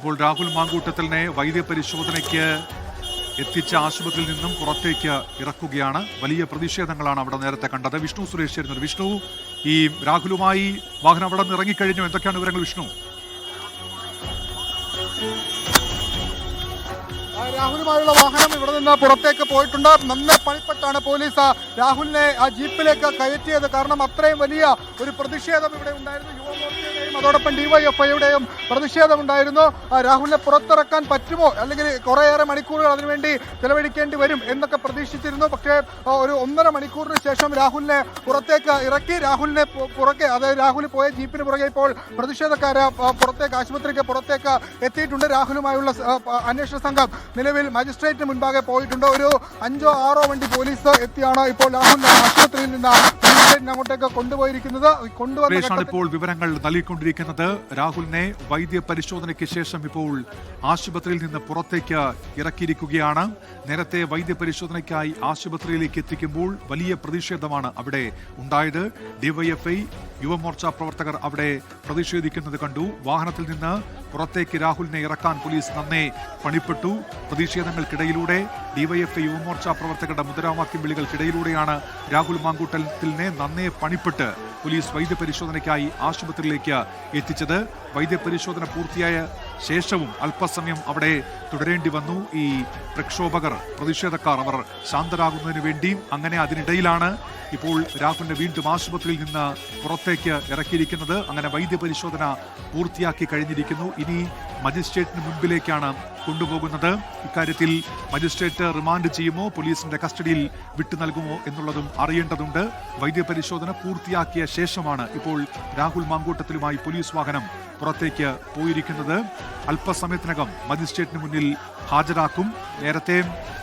ഇപ്പോൾ രാഹുൽ മാങ്കൂട്ടത്തിലിനെ വൈദ്യപരിശോധനയ്ക്ക് എത്തിച്ച ആശുപത്രിയിൽ നിന്നും പുറത്തേക്ക് ഇറക്കുകയാണ്. വലിയ പ്രതിഷേധങ്ങളാണ് അവിടെ നേരത്തെ കണ്ടത്. വിഷ്ണു സുരേഷ് ചേരുന്നത്. വിഷ്ണു, ഈ രാഹുലുമായി വാഹനം അവിടെ നിന്ന് ഇറങ്ങിക്കഴിഞ്ഞു, എന്തൊക്കെയാണ് വിവരങ്ങൾ വിഷ്ണു? രാഹുലുമായുള്ള വാഹനം ഇവിടെ നിന്ന് പുറത്തേക്ക് പോയിട്ടുണ്ട്. നന്നേ പണിപ്പെട്ടാണ് പോലീസ് രാഹുലിനെ ആ ജീപ്പിലേക്ക് കയറ്റിയത്. കാരണം അത്രയും വലിയ ഒരു പ്രതിഷേധം ഇവിടെ ഉണ്ടായിരുന്നു. യുവമോർച്ചയുടെയും അതോടൊപ്പം ഡിവൈഎഫ്ഐയുടെയും പ്രതിഷേധമുണ്ടായിരുന്നു. രാഹുലിനെ പുറത്തിറക്കാൻ പറ്റുമോ, അല്ലെങ്കിൽ കുറേയേറെ മണിക്കൂറുകൾ അതിനുവേണ്ടി ചെലവഴിക്കേണ്ടി വരും എന്നൊക്കെ പ്രതീക്ഷിച്ചിരുന്നു. പക്ഷേ ഒരു 1.5 മണിക്കൂറിന് ശേഷം രാഹുലിനെ പുറത്തേക്ക് ഇറക്കി. രാഹുലിനെ പുറകെ, അതായത് രാഹുൽ പോയ ജീപ്പിന് പുറകെ ഇപ്പോൾ പ്രതിഷേധക്കാര് പുറത്തേക്ക്, ആശുപത്രിക്ക് പുറത്തേക്ക് എത്തിയിട്ടുണ്ട്. രാഹുലുമായുള്ള അന്വേഷണ സംഘം നിലവിൽ മജിസ്ട്രേറ്റിന് മുൻപാകെ പോയിട്ടുണ്ട്. ഒരു 5 or 6 വണ്ടി പോലീസ് എത്തിയാണ് ഇപ്പോൾ രാഹുലിനെ ആശുപത്രിയിൽ നിന്ന് അങ്ങോട്ടേക്ക് കൊണ്ടുപോയിരിക്കുന്നത്. ഇപ്പോൾ വിവരങ്ങൾ നൽകിക്കൊണ്ടിരിക്കുന്നത്. രാഹുലിനെ വൈദ്യ പരിശോധനയ്ക്ക് ശേഷം ഇപ്പോൾ ആശുപത്രിയിൽ നിന്ന് പുറത്തേക്ക് ഇറക്കിയിരിക്കുകയാണ്. നേരത്തെ വൈദ്യ പരിശോധനയ്ക്കായി ആശുപത്രിയിലേക്ക് എത്തിക്കുമ്പോൾ വലിയ പ്രതിഷേധമാണ് അവിടെ ഉണ്ടായത്. ഡിവൈഎഫ്ഐ യുവമോർച്ച പ്രവർത്തകർ അവിടെ പ്രതിഷേധിക്കുന്നത് കണ്ടു. വാഹനത്തിൽ നിന്ന് പുറത്തേക്ക് രാഹുലിനെ ഇറക്കാൻ പോലീസ് നന്നേ പണിപ്പെട്ടു. പ്രതിഷേധങ്ങൾക്കിടയിലൂടെ ഡിവൈഎഫ്ഐ യുവമോർച്ച പ്രവർത്തകരുടെ മുദ്രാവാക്യം വിളികൾക്കിടയിലൂടെയാണ് രാഹുൽ മാങ്കൂട്ടലിനെ നന്നേ പണിപ്പെട്ട് പോലീസ് വൈദ്യപരിശോധനയ്ക്കായി ആശുപത്രിയിലേക്ക് എത്തിച്ചത്. വൈദ്യപരിശോധന പൂർത്തിയായ ശേഷവും അല്പസമയം അവിടെ തുടരേണ്ടി വന്നു ഈ പ്രക്ഷോഭകർ, പ്രതിഷേധക്കാർ. അവർ ശാന്തരാകുന്നതിന് വേണ്ടിയും അങ്ങനെ അതിനിടയിലാണ് ഇപ്പോൾ രാഹുലിനെ വീണ്ടും ആശുപത്രിയിൽ നിന്ന് പുറത്തേക്ക് ഇറക്കിയിരിക്കുന്നത്. അങ്ങനെ വൈദ്യപരിശോധന പൂർത്തിയാക്കി കഴിഞ്ഞിരിക്കുന്നു. ഇനി മജിസ്ട്രേറ്റിന് മുൻപിലേക്കാണ് കൊണ്ടുപോകുന്നത്. ഇക്കാര്യത്തിൽ മജിസ്ട്രേറ്റ് റിമാൻഡ് ചെയ്യുമോ, പോലീസിന്റെ കസ്റ്റഡിയിൽ വിട്ടു നൽകുമോ എന്നുള്ളതും അറിയേണ്ടതുണ്ട്. വൈദ്യപരിശോധന പൂർത്തിയാക്കിയ ശേഷമാണ് ഇപ്പോൾ രാഹുൽ മാങ്കൂട്ടത്തിലുമായി പോലീസ് വാഹനം പുറത്തേക്ക് പോയിരിക്കുന്നത്. അല്പസമയത്തിനകം മജിസ്ട്രേറ്റിന് മുന്നിൽ ഹാജരാക്കും. നേരത്തെ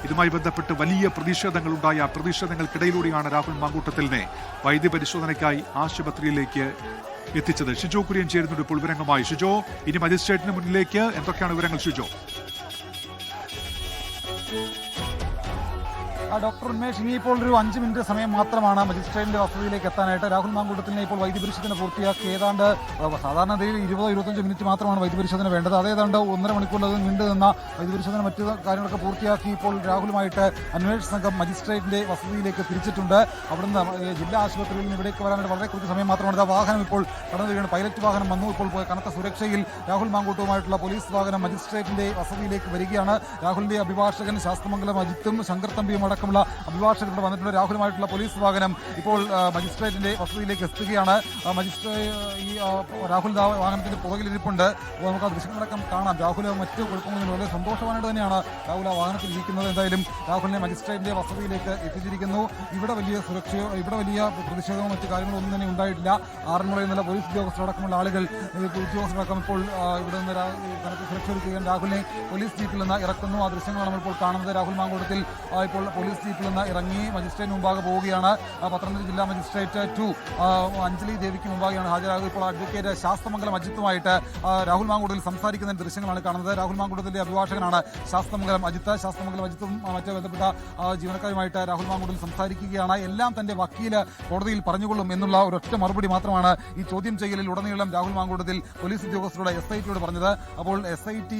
ഇതുമായി ബന്ധപ്പെട്ട് വലിയ പ്രതിഷേധങ്ങളുണ്ടായ പ്രതിഷേധങ്ങൾക്കിടയിലൂടെയാണ് രാഹുൽ മാങ്കൂട്ടത്തിലിനെ വൈദ്യപരിശോധനയ്ക്കായി ആശുപത്രിയിലേക്ക് എത്തിച്ചത്. ഷിജോ കുര്യൻ ചേരുന്നുണ്ട് ഇപ്പോൾ വിവരങ്ങളുമായി. ഷിജോ, ഇനി മജിസ്ട്രേറ്റിന് മുന്നിലേക്ക് എന്തൊക്കെയാണ് വിവരങ്ങൾ ഷിജോ? ഡോക്ടർ ഉന്മേഷ്, ഇനിയിപ്പോൾ ഒരു 5 മിനിറ്റ് സമയം മാത്രമാണ് മജിസ്ട്രേറ്റിന്റെ വസതിയിലേക്ക് എത്താനായിട്ട്. രാഹുൽ മാങ്കൂട്ടത്തിനെ ഇപ്പോൾ വൈദ്യപരിശോധന പൂർത്തിയാക്കി ഏതാണ്ട് സാധാരണഗതിയിൽ 20-25 മിനിറ്റ് മാത്രമാണ് വൈദ്യപരിശോധന വേണ്ടത്. അതേതാണ്ട് 1.5 മണിക്കൂറിലധികം നീണ്ടു നിന്ന വൈദ്യപരിശോധന മറ്റു കാര്യങ്ങളൊക്കെ പൂർത്തിയാക്കി ഇപ്പോൾ രാഹുലുമായിട്ട് അന്വേഷണ സംഘം മജിസ്ട്രേറ്റിന്റെ വസതിയിലേക്ക് തിരിച്ചിട്ടുണ്ട്. അവിടുന്ന് ജില്ലാ ആശുപത്രിയിൽ നിന്ന് ഇവിടേക്ക് വരാനായിട്ട് വളരെ കുറച്ച് സമയം മാത്രമാണ്. വാഹനം ഇപ്പോൾ കടന്നു വരികയാണ്. പൈലറ്റ് വാഹനം വന്നു. ഇപ്പോൾ കനത്ത സുരക്ഷയിൽ രാഹുൽ മാങ്കൂട്ടവുമായിട്ടുള്ള പോലീസ് വാഹനം മജിസ്ട്രേറ്റിന്റെ വസതിയിലേക്ക് വരികയാണ്. രാഹുലിന്റെ അഭിഭാഷകൻ ശാസ്തമംഗലം അജിത്തും ശങ്കർ തമ്പിയും അടക്കമുള്ള അഭിഭാഷകരുടെ വന്നിട്ടുണ്ട്. രാഹുലുമായിട്ടുള്ള പോലീസ് വാഹനം ഇപ്പോൾ മജിസ്ട്രേറ്റിന്റെ വസതിയിലേക്ക് എത്തുകയാണ്. രാഹുൽ വാഹനത്തിന്റെ പുറകിലിരിപ്പുണ്ട്. നമുക്ക് ആ ദൃശ്യങ്ങളടക്കം കാണാം. രാഹുൽ മറ്റു കുഴപ്പങ്ങളൊന്നും വളരെ സന്തോഷവാനായിട്ട് തന്നെയാണ് രാഹുൽ ആ വാഹനത്തിൽ ഇരിക്കുന്നത്. എന്തായാലും രാഹുലിനെ മജിസ്ട്രേറ്റിന്റെ വസതിയിലേക്ക് എത്തിച്ചിരിക്കുന്നു. ഇവിടെ വലിയ സുരക്ഷയോ, ഇവിടെ വലിയ പ്രതിഷേധമോ മറ്റു കാര്യങ്ങളോ ഒന്നും തന്നെ ഉണ്ടായിട്ടില്ല. ആറന്മുളയിൽ നിന്നുള്ള പോലീസ് ഉദ്യോഗസ്ഥരടക്കമുള്ള ആളുകൾ, ഉദ്യോഗസ്ഥരടക്കം ഇപ്പോൾ ഇവിടെ നിന്ന് കനത്ത സുരക്ഷ ഒരുക്കുകയും രാഹുലിനെ പോലീസ് ജീപ്പിൽ നിന്ന് ഇറക്കുന്നു. ആ ദൃശ്യങ്ങളാണ് നമ്മളിപ്പോൾ കാണുന്നത്. രാഹുൽ മാങ്കൂട്ടത്തിൽ ഇപ്പോൾ പോലീസ് ജീപ്പിൽ നിന്ന് ഇറങ്ങി മജിസ്ട്രേറ്റ് മുമ്പാകെ പോവുകയാണ്. പത്തനംതിട്ട ജില്ലാ മജിസ്ട്രേറ്റ് 2 അഞ്ജലി ദേവിക്ക് മുമ്പാകെയാണ് ഹാജരാകുക. ഇപ്പോൾ അഡ്വക്കേറ്റ് ശാസ്തമംഗലം അജിത്തുമായിട്ട് രാഹുൽ മാങ്കൂട്ടത്തിൽ സംസാരിക്കുന്ന ദൃശ്യങ്ങളാണ് കാണുന്നത്. രാഹുൽ മാങ്കൂട്ടത്തിന്റെ അഭിഭാഷകനാണ് ശാസ്തമംഗലം അജിത്ത്. ശാസ്തമംഗലം അജിത്തും മറ്റ് ബന്ധപ്പെട്ട ജീവനക്കാരുമായിട്ട് രാഹുൽ മാങ്കൂട്ടത്തിൽ സംസാരിക്കുകയാണ്. എല്ലാം തന്റെ വക്കീല് കോടതിയിൽ പറഞ്ഞുകൊള്ളും എന്നുള്ള ഒരൊറ്റ മറുപടി മാത്രമാണ് ഈ ചോദ്യം ചെയ്യലിൽ ഉടനീളം രാഹുൽ മാങ്കൂട്ടത്തിൽ പോലീസ് ഉദ്യോഗസ്ഥരോട് SITയോട് പറഞ്ഞത്. അപ്പോൾ SIT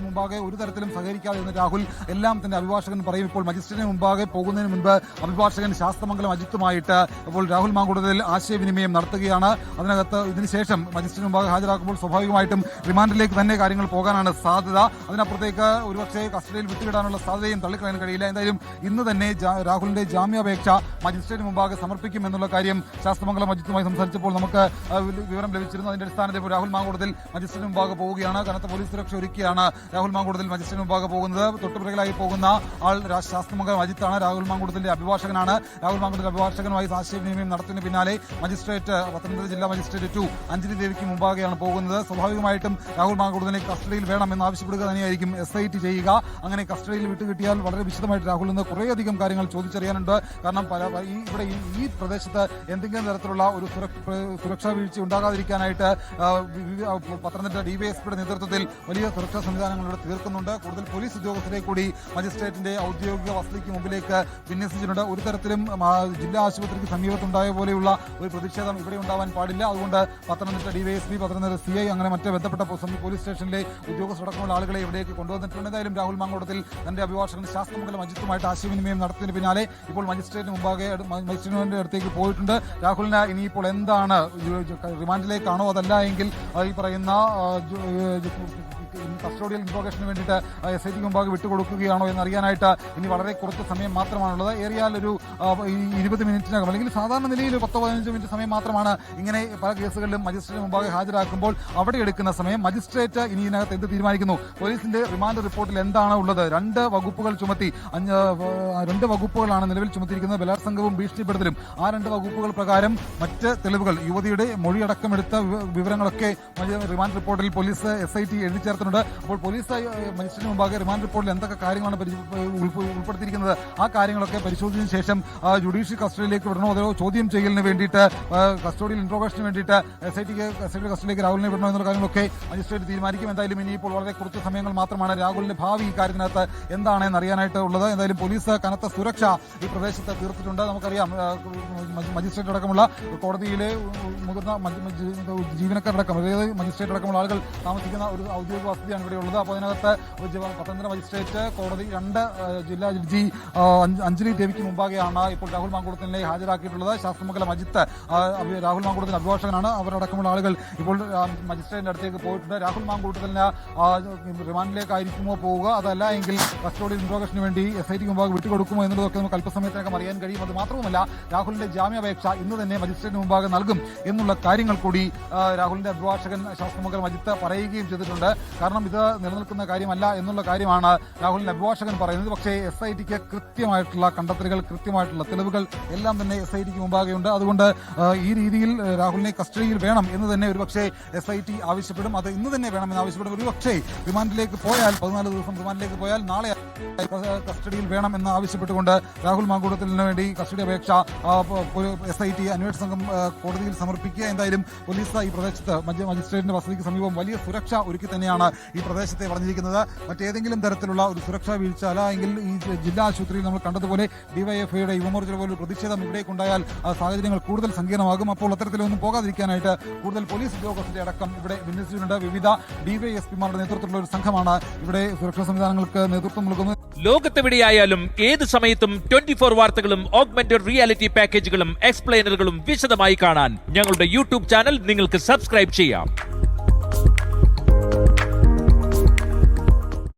മുമ്പാകെ ഒരു തരത്തിലും സഹകരിക്കാതിരുന്ന രാഹുൽ എല്ലാം തന്റെ അഭിഭാഷകൻ പറയും. ഇപ്പോൾ മജിസ്ട്രേറ്റിന് മുമ്പാകെ പോകുന്നതിന് മുൻപ് അഭിഭാഷകൻ ശാസ്തമംഗലം അജിത്തുമായിട്ട് ഇപ്പോൾ രാഹുൽ മാങ്കൂട്ടത്തിൽ ആശയവിനിമയം നടത്തുകയാണ്. അതിനകത്ത് ഇതിനുശേഷം മജിസ്ട്രേറ്റ് മുമ്പാകെ ഹാജരാക്കുമ്പോൾ സ്വാഭാവികമായിട്ടും റിമാൻഡിലേക്ക് തന്നെ കാര്യങ്ങൾ പോകാനാണ് സാധ്യത. അതിനപ്പുറത്തേക്ക് ഒരുപക്ഷെ കസ്റ്റഡിയിൽ വിട്ടുകിടാനുള്ള സാധ്യതയും തള്ളിക്കളയാൻ കഴിയില്ല. എന്തായാലും ഇന്ന് തന്നെ രാഹുലിന്റെ ജാമ്യാപേക്ഷ മജിസ്ട്രേറ്റ് മുമ്പാകെ സമർപ്പിക്കും എന്നുള്ള കാര്യം ശാസ്തമംഗലം അജിത്തുമായി സംസാരിച്ചപ്പോൾ നമുക്ക് വിവരം ലഭിച്ചിരുന്നു. അതിന്റെ അടിസ്ഥാനത്തിൽ ഇപ്പോൾ രാഹുൽ മാങ്കൂട്ടത്തിൽ മജിസ്ട്രേറ്റ് മുമ്പാകെ പോവുകയാണ്. കനത്ത പോലീസ് സുരക്ഷ ഒരുക്കിയാണ് രാഹുൽ മാങ്കൂട്ടത്തിൽ മജിസ്ട്രേറ്റ് മുമ്പാകെ പോകുന്നത്. തൊട്ടുപിറകിലായി പോകുന്ന ആൾ ശാസ്തമംഗലം അജിത്താണ്. രാഹുൽ മാങ്കൂട്ടത്തിന്റെ അഭിഭാഷകനാണ്. രാഹുൽ മാങ്കൂട്ടത്തിന്റെ അഭിഭാഷകനുമായി ആശയവിനിമയം നടത്തുന്നതിന് പിന്നാലെ മജിസ്ട്രേറ്റ് പത്തനംതിട്ട ജില്ലാ മജിസ്ട്രേറ്റ് 2 അഞ്ജലി ദേവിക്ക് മുമ്പാകെയാണ് പോകുന്നത്. സ്വാഭാവികമായിട്ടും രാഹുൽ മാങ്കൂട്ടത്തിനെ കസ്റ്റഡിയിൽ വേണമെന്ന് ആവശ്യപ്പെടുക തന്നെയായിരിക്കും SIT ചെയ്യുക. അങ്ങനെ കസ്റ്റഡിയിൽ വിട്ടുകിട്ടിയാൽ വളരെ വിശദമായിട്ട് രാഹുലിൽ നിന്ന് കുറേയധികം കാര്യങ്ങൾ ചോദിച്ചറിയാനുണ്ട്. കാരണം ഇവിടെ ഈ പ്രദേശത്ത് എന്തെങ്കിലും തരത്തിലുള്ള ഒരു സുരക്ഷാ വീഴ്ച ഉണ്ടാകാതിരിക്കാനായിട്ട് പത്തനംതിട്ട DYSPയുടെ നേതൃത്വത്തിൽ വലിയ സുരക്ഷാ സംവിധാനങ്ങൾ ഇവിടെ തീർക്കുന്നുണ്ട്. കൂടുതൽ പോലീസ് ഉദ്യോഗസ്ഥരെ കൂടി മജിസ്ട്രേറ്റിന്റെ ഔദ്യോഗിക വസതിക്ക് മുമ്പിലേക്ക് വിന്യസിച്ചിട്ടുണ്ട്. ഒരു തരത്തിലും ജില്ലാ ആശുപത്രിക്ക് സമീപത്തുണ്ടായ പോലെയുള്ള ഒരു പ്രതിഷേധം ഇവിടെ ഉണ്ടാവാൻ പാടില്ല. അതുകൊണ്ട് പത്തനംതിട്ട ഡിവൈഎസ്പി, പത്തനംതിട്ട CI അങ്ങനെ മറ്റ് ബന്ധപ്പെട്ട പോലീസ് സ്റ്റേഷനിലെ ഉദ്യോഗസ്ഥരടക്കമുള്ള ആളുകളെ ഇവിടേക്ക് കൊണ്ടുവന്നിട്ടുണ്ട്. എന്തായാലും രാഹുൽ മാങ്കൂട്ടത്തിൽ തന്റെ അഭിഭാഷകൻ ശാസ്ത്രമംഗലം മജിസ്ട്രേറ്റുമായിട്ട് ആശയവിനിമയം നടത്തിയതിന് പിന്നാലെ ഇപ്പോൾ മജിസ്ട്രേറ്റിന് മുമ്പാകെ മജിസ്ട്രേറ്റിന്റെ അടുത്തേക്ക് പോയിട്ടുണ്ട്. രാഹുലിന് ഇനിയിപ്പോൾ എന്താണ്, റിമാൻഡിലേക്കാണോ അതല്ല എങ്കിൽ ഈ പറയുന്ന കസ്റ്റോഡിയൽ ഇൻട്രോഗേഷന് വേണ്ടിയിട്ട് SIT മുമ്പാകെ വിട്ടുകൊടുക്കുകയാണോ എന്നറിയാനായിട്ട് ഇനി വളരെ കുറച്ച് സമയം മാത്രമാണുള്ളത്. ഏറിയാൽ ഒരു 20 മിനിറ്റിനകം അല്ലെങ്കിൽ സാധാരണ നിലയിൽ 10-15 മിനിറ്റ് സമയം മാത്രമാണ് ഇങ്ങനെ പല കേസുകളിലും മജിസ്ട്രേറ്റ് മുമ്പാകെ ഹാജരാക്കുമ്പോൾ അവിടെ എടുക്കുന്ന സമയം. മജിസ്ട്രേറ്റ് ഇനി ഇതിനകത്ത് എന്ത് തീരുമാനിക്കുന്നു? പോലീസിന്റെ റിമാൻഡ് റിപ്പോർട്ടിൽ എന്താണ് ഉള്ളത്? 2 വകുപ്പുകൾ ചുമത്തി 2 വകുപ്പുകളാണ് നിലവിൽ ചുമത്തിയിരിക്കുന്നത്, ബലാത്സംഗവും ഭീഷണിപ്പെടുത്തലും. ആ 2 വകുപ്പുകൾ പ്രകാരം മറ്റ് തെളിവുകൾ, യുവതിയുടെ മൊഴിയടക്കമെടുത്ത വിവരങ്ങളൊക്കെ റിമാൻഡ് റിപ്പോർട്ടിൽ പോലീസ് SIT എഴുതി ചേർത്തിട്ടുണ്ട്. അപ്പോൾ പോലീസ് മജിസ്ട്രേറ്റിന് മുമ്പാകെ റിമാൻഡ് റിപ്പോർട്ടിൽ എന്തൊക്കെ കാര്യങ്ങളാണ് ഉൾപ്പെടുത്തിയിരിക്കുന്നത് ആ കാര്യങ്ങളൊക്കെ പരിശോധിച്ചതിന് ശേഷം ജുഡീഷ്യൽ കസ്റ്റഡിയിലേക്ക് വിടണോ അതോ ചോദ്യം ചെയ്യലിന് വേണ്ടിയിട്ട് കസ്റ്റോഡിയൽ ഇൻട്രോഗേഷന് വേണ്ടിയിട്ട് SIT കസ്റ്റഡിയിലേക്ക് രാഹുലിനെ വിടണോ എന്നുള്ള കാര്യങ്ങളൊക്കെ മജിസ്ട്രേറ്റ് തീരുമാനിക്കും. എന്തായാലും ഇനിയിപ്പോൾ വളരെ കുറച്ച് സമയങ്ങൾ മാത്രമാണ്. രാഹുലിന്റെ ഭാവി ഈ കാര്യത്തിനകത്ത് എന്താണെന്ന് അറിയാനായിട്ട് ഉള്ളത്. എന്തായാലും പോലീസ് കനത്ത സുരക്ഷ ഈ പ്രദേശത്ത് തീർത്തിട്ടുണ്ട്. നമുക്കറിയാം മജിസ്ട്രേറ്റ് അടക്കമുള്ള കോടതിയിലെ മുതിർന്ന ജീവനക്കാരടക്കം, അതായത് മജിസ്ട്രേറ്റ് അടക്കമുള്ള ആളുകൾ താമസിക്കുന്ന ഒരു ഔദ്യോഗിക വസതിയാണ് ഇവിടെ ഉള്ളത്. അപ്പോൾ അതിനകത്ത് പത്തനംതിട്ട മജിസ്ട്രേറ്റ് കോടതി 2 ജില്ലാ ജഡ്ജി അഞ്ജലി ദേവിക്ക് മുമ്പാകെയാണ് ഇപ്പോൾ രാഹുൽ മാങ്കൂട്ടത്തിനെ ഹാജരാക്കിയിട്ടുള്ളത്. ശാസ്ത്രമംഗലം അജിത്ത് രാഹുൽ മാങ്കൂട്ടത്തിന് അഭിഭാഷകനാണ്. അവരടക്കമുള്ള ആളുകൾ ഇപ്പോൾ മജിസ്ട്രേറ്റിന്റെ അടുത്തേക്ക് പോയിട്ടുണ്ട്. രാഹുൽ മാങ്കൂട്ടത്തിന് റിമാൻഡിലേക്കായിരിക്കുമോ പോവുക, അതല്ല എങ്കിൽ കസ്റ്റോഡിയൽ ഇൻട്രോഗേഷന് വേണ്ടി SIT മുമ്പാകെ വിട്ടുകൊടുക്കുമോ എന്നുള്ളതൊക്കെ നമുക്ക് അല്പസമയത്തിനകം അറിയാൻ കഴിയും. അത് മാത്രവുമല്ല, രാഹുലിന്റെ ജാമ്യാപേക്ഷ ഇന്ന് തന്നെ മജിസ്ട്രേറ്റിന് മുമ്പാകെ നൽകും എന്നുള്ള കാര്യങ്ങൾ കൂടി രാഹുലിന്റെ അഭിഭാഷകൻ ശാസ്ത്രമംഗലം അജിത്ത് പറയുകയും ചെയ്തിട്ടുണ്ട്. കാരണം ഇത് നിലനിൽക്കുന്ന കാര്യമല്ല എന്നുള്ള കാര്യമാണ് രാഹുലിന്റെ അഭിഭാഷകൻ പറയുന്നത്. പക്ഷേ SITക്ക് കൃത്യമായിട്ടുള്ള കണ്ടെത്തലുകൾ, കൃത്യമായിട്ടുള്ള തെളിവുകൾ എല്ലാം തന്നെ SITക്ക് മുമ്പാകെയുണ്ട്. അതുകൊണ്ട് ഈ രീതിയിൽ രാഹുലിനെ കസ്റ്റഡിയിൽ വേണം എന്ന് തന്നെ ഒരുപക്ഷെ SIT ആവശ്യപ്പെടും. അത് ഇന്ന് തന്നെ വേണമെന്ന് ആവശ്യപ്പെടും. ഒരുപക്ഷെ റിമാൻഡിലേക്ക് പോയാൽ 14 ദിവസം റിമാൻഡിലേക്ക് പോയാൽ നാളെ കസ്റ്റഡിയിൽ വേണം എന്ന് ആവശ്യപ്പെട്ടുകൊണ്ട് രാഹുൽ മാങ്കൂട്ടത്തിന് വേണ്ടി കസ്റ്റഡി അപേക്ഷ SIT അന്വേഷണ സംഘം കോടതിയിൽ സമർപ്പിക്കുക. എന്തായാലും പോലീസ് ഈ പ്രദേശത്ത് മജിസ്ട്രേറ്റിന്റെ വസതിക്ക് സമീപം വലിയ സുരക്ഷ ഒരുക്കി തന്നെയാണ് ഈ പ്രദേശത്തെ പറഞ്ഞിരിക്കുന്നത്. മറ്റേതെങ്കിലും തരത്തിലുള്ള ഒരു സുരക്ഷാ വീഴ്ച അല്ല എങ്കിൽ ഈ ജില്ലാ ആശുപത്രിയിൽ നമ്മൾ കണ്ടതുപോലെ ഡിവൈഎഫ്ഐയുടെ യുവമോർച്ച പോലൊരു പ്രതിഷേധം ഇവിടേക്കുണ്ടായാൽ സാഹചര്യങ്ങൾ കൂടുതൽ സങ്കീർണമാകും. അപ്പോൾ അത്തരത്തിലൊന്നും പോകാതിരിക്കാനായിട്ട് കൂടുതൽ പോലീസ് ഉദ്യോഗസ്ഥരുടെ അടക്കം ഇവിടെ വിന്യസിച്ചിട്ടുണ്ട്. വിവിധ DYSPമാരുടെ നേതൃത്വത്തിലുള്ള ഒരു സംഘമാണ് ഇവിടെ സുരക്ഷാ സംവിധാനങ്ങൾക്ക് നേതൃത്വം നൽകുന്നത്. ലോകത്തെവിടെയായാലും ഏത് സമയത്തും 24 വാർത്തകളും ഓഗ്മെന്റഡ് റിയാലിറ്റി പാക്കേജുകളും എക്സ്പ്ലെയിനറുകളും വിശദമായി കാണാൻ ഞങ്ങളുടെ YouTube ചാനൽ നിങ്ങൾക്ക് സബ്സ്ക്രൈബ് ചെയ്യാം.